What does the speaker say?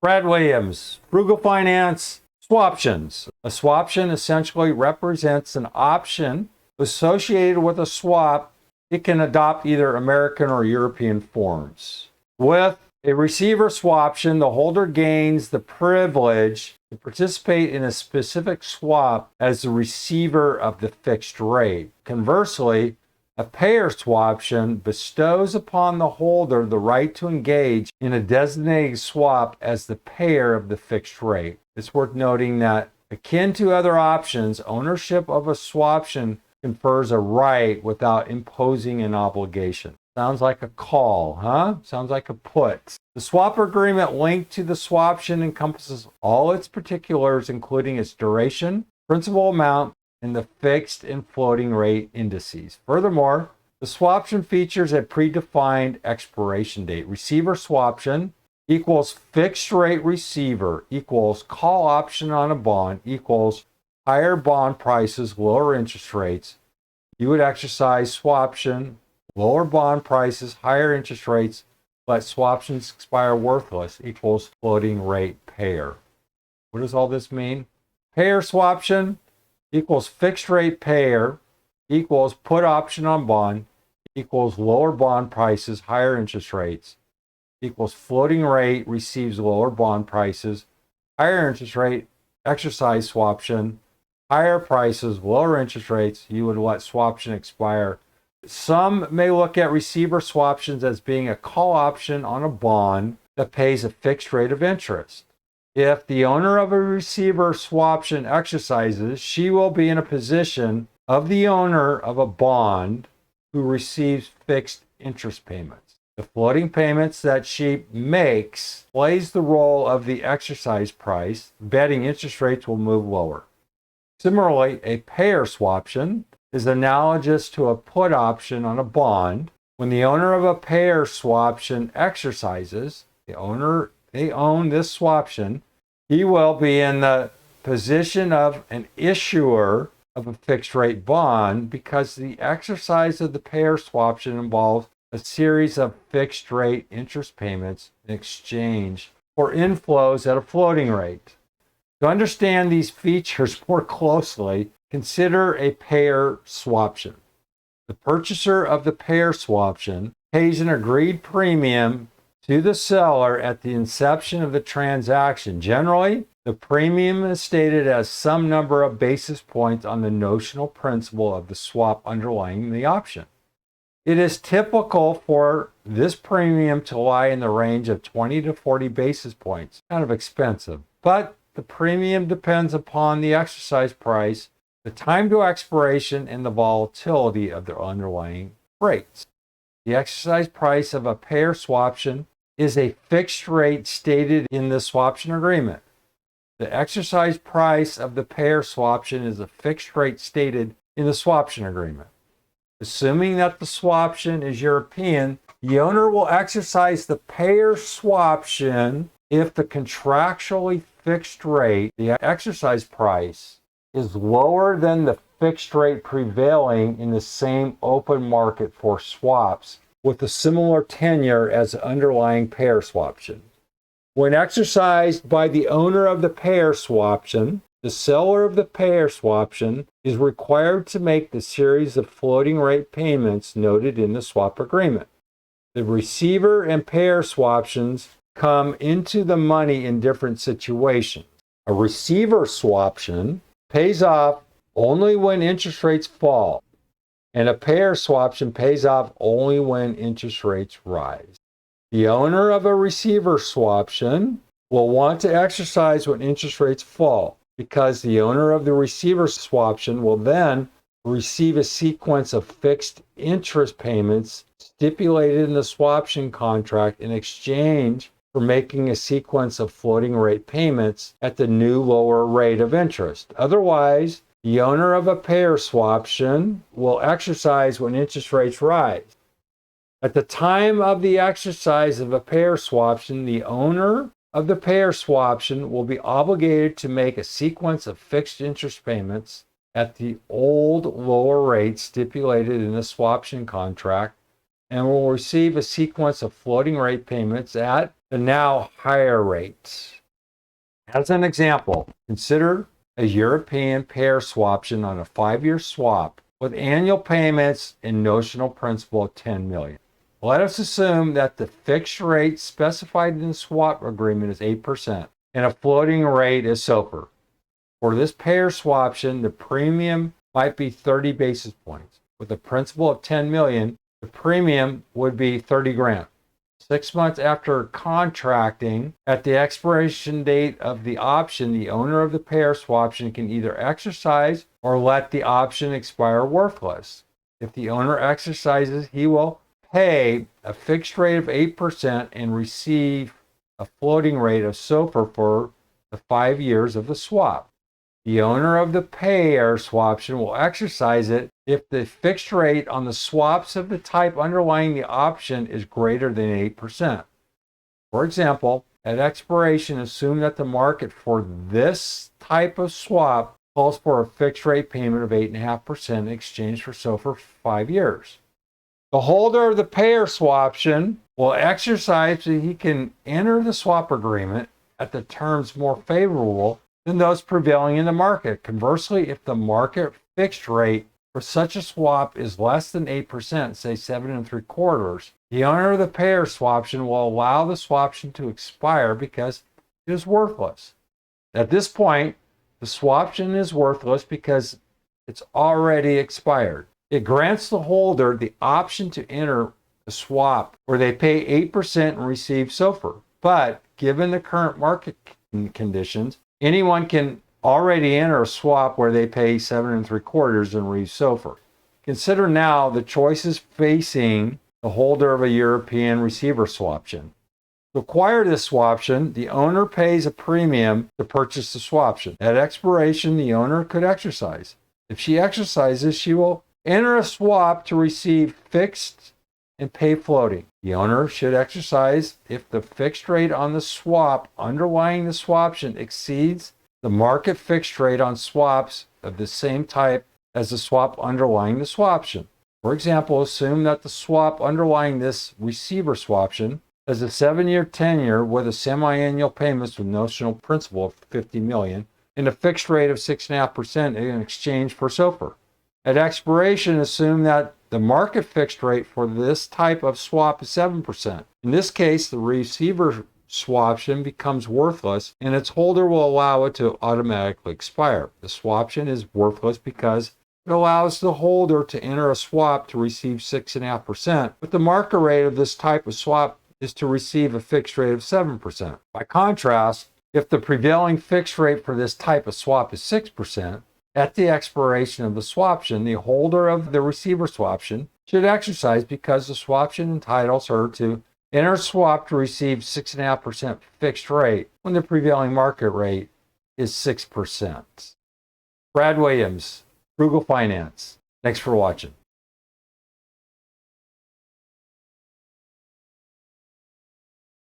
Brad Williams, Frugal Finance, Swaptions. A swaption essentially represents an option associated with a swap. It can adopt either American or European forms. With a receiver swaption, the holder gains the privilege to participate in a specific swap as the receiver of the fixed rate. Conversely, a payer swaption bestows upon the holder the right to engage in a designated swap as the payer of the fixed rate. It's worth noting that, akin to other options, ownership of a swaption confers a right without imposing an obligation. Sounds like a call, huh? Sounds like a put. The swap agreement linked to the swaption encompasses all its particulars, including its duration, principal amount, and the fixed and floating rate indices. Furthermore, the swaption features a predefined expiration date. Receiver swaption equals fixed rate receiver equals call option on a bond equals higher bond prices, lower interest rates. You would exercise swaption, lower bond prices, higher interest rates, let swaptions expire worthless equals floating rate payer. What does all this mean? Payer swaption equals fixed rate payer equals put option on bond equals lower bond prices, higher interest rates equals floating rate receives lower bond prices, higher interest rate, exercise swaption, higher prices, lower interest rates, you would let swaption expire. Some may look at receiver swaptions as being a call option on a bond that pays a fixed rate of interest. If the owner of a receiver swaption exercises, she will be in a position of the owner of a bond who receives fixed interest payments. The floating payments that she makes plays the role of the exercise price, betting interest rates will move lower. Similarly, a payer swaption is analogous to a put option on a bond. When the owner of a payer swaption exercises, they own this swaption, he will be in the position of an issuer of a fixed rate bond because the exercise of the payer swaption involves a series of fixed rate interest payments in exchange for inflows at a floating rate. To understand these features more closely, consider a payer swaption. The purchaser of the payer swaption pays an agreed premium to the seller at the inception of the transaction. Generally, the premium is stated as some number of basis points on the notional principal of the swap underlying the option. It is typical for this premium to lie in the range of 20 to 40 basis points. Kind of expensive, but the premium depends upon the exercise price, the time to expiration, and the volatility of the underlying rates. The exercise price of a payer swaption is a fixed rate stated in the swaption agreement. The exercise price of the payer swaption is a fixed rate stated in the swaption agreement. Assuming that the swaption is European, the owner will exercise the payer swaption if the contractually fixed rate, the exercise price, is lower than the fixed rate prevailing in the same open market for swaps with a similar tenure as the underlying payer swaption. When exercised by the owner of the payer swaption, the seller of the payer swaption is required to make the series of floating rate payments noted in the swap agreement. The receiver and payer swaptions come into the money in different situations. A receiver swaption pays off only when interest rates fall, and a payer swaption pays off only when interest rates rise. The owner of a receiver swaption will want to exercise when interest rates fall, because the owner of the receiver swaption will then receive a sequence of fixed interest payments stipulated in the swaption contract in exchange for making a sequence of floating rate payments at the new lower rate of interest. Otherwise, the owner of a payer swaption will exercise when interest rates rise. At the time of the exercise of a payer swaption, the owner of the payer swaption will be obligated to make a sequence of fixed interest payments at the old lower rate stipulated in the swaption contract and will receive a sequence of floating rate payments at the now higher rates. As an example, consider a European payer swaption on a 5-year swap with annual payments and notional principal of $10 million. Let us assume that the fixed rate specified in the swap agreement is 8% and a floating rate is SOFR. For this payer swaption, the premium might be 30 basis points. With a principal of $10 million, the premium would be 30 grand. 6 months after contracting, at the expiration date of the option, the owner of the payer swaption can either exercise or let the option expire worthless. If the owner exercises, he will pay a fixed rate of 8% and receive a floating rate of SOFR for the 5 years of the swap. The owner of the payer swaption will exercise it if the fixed rate on the swaps of the type underlying the option is greater than 8%. For example, at expiration, assume that the market for this type of swap calls for a fixed rate payment of 8.5% in exchange for SOFR for 5 years. The holder of the payer swaption will exercise so he can enter the swap agreement at the terms more favorable than those prevailing in the market. Conversely, if the market fixed rate for such a swap is less than 8%, say 7.75%, the owner of the payer swaption will allow the swaption to expire because it is worthless. At this point, the swaption is worthless because it's already expired. It grants the holder the option to enter a swap where they pay 8% and receive SOFR. But given the current market conditions, anyone can already enter a swap where they pay 7.75% and receive SOFR. Consider now the choices facing the holder of a European receiver swaption. To acquire this swaption, the owner pays a premium to purchase the swaption. At expiration, the owner could exercise. If she exercises, she will enter a swap to receive fixed and pay floating. The owner should exercise if the fixed rate on the swap underlying the swaption exceeds the market fixed rate on swaps of the same type as the swap underlying the swaption. For example, assume that the swap underlying this receiver swaption has a 7-year tenure with a semi-annual payments with notional principal of $50 million and a fixed rate of 6.5% in exchange for SOFR. At expiration, assume that the market fixed rate for this type of swap is 7%. In this case, the receiver swaption becomes worthless and its holder will allow it to automatically expire. The swaption is worthless because it allows the holder to enter a swap to receive 6.5%, but the market rate of this type of swap is to receive a fixed rate of 7%. By contrast, if the prevailing fixed rate for this type of swap is 6%, at the expiration of the swaption, the holder of the receiver swaption should exercise because the swaption entitles her to enter a swap to receive 6.5% fixed rate when the prevailing market rate is 6%. Brad Williams, Frugal Finance. Thanks for watching.